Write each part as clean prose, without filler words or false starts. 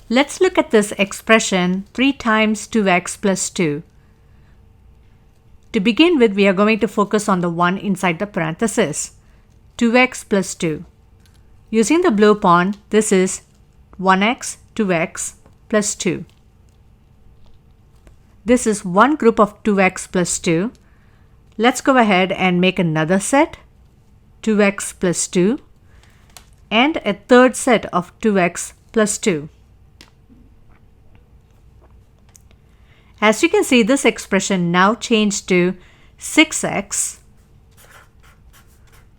Let's look at this expression 3 times 2x plus 2. To begin with, we are going to focus on the 1 inside the parenthesis. 2x plus 2. Using the blue pawn, this is 1x, 2x plus 2. This is one group of 2x plus 2. Let's go ahead and make another set, 2x plus 2, and a third set of 2x plus 2. As you can see, this expression now changed to 6x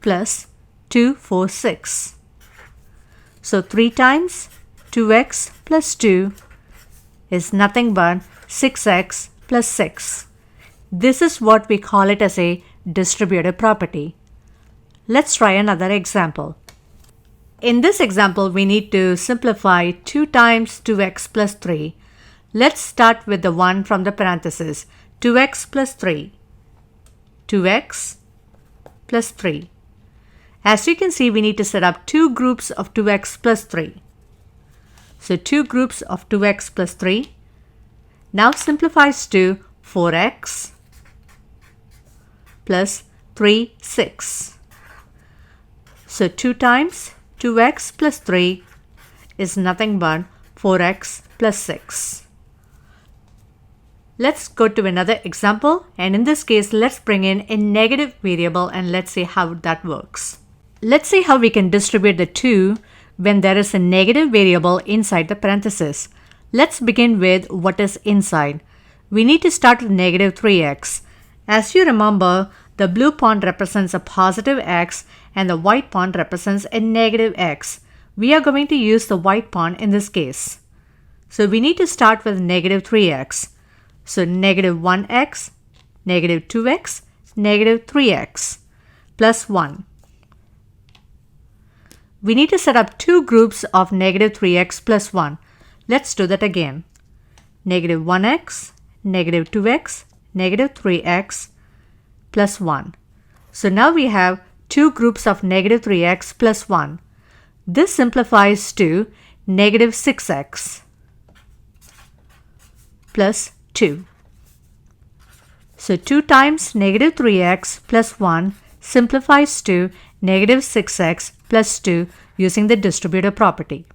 plus 2, 4, 6. So 3 times 2x plus 2 is nothing but 6x plus 6. This is what we call it as a distributive property. Let's try another example. In this example, we need to simplify 2 times 2x plus 3. Let's start with the 1 from the parenthesis. 2x plus 3. 2x plus 3. As you can see, we need to set up 2 groups of 2x plus 3. So 2 groups of 2x plus 3 now simplifies to 4x plus 3, 6. So 2 times 2x plus 3 is nothing but 4x plus 6. Let's go to another example, and in this case, let's bring in a negative variable and let's see how that works. Let's see how we can distribute the 2 when there is a negative variable inside the parenthesis. Let's begin with what is inside. We need to start with negative 3x. As you remember, the blue pawn represents a positive x and the white pawn represents a negative x. We are going to use the white pawn in this case. So we need to start with negative 3x. So negative 1x, negative 2x, negative 3x, plus 1. We need to set up 2 groups of negative 3x plus 1. Let's do that again. Negative 1x, negative 2x, negative 3x, plus 1. So now we have 2 groups of negative 3x plus 1. This simplifies to negative 6x plus 2. So 2 times negative 3x plus 1 simplifies to negative 6x plus 2 using the distributive property.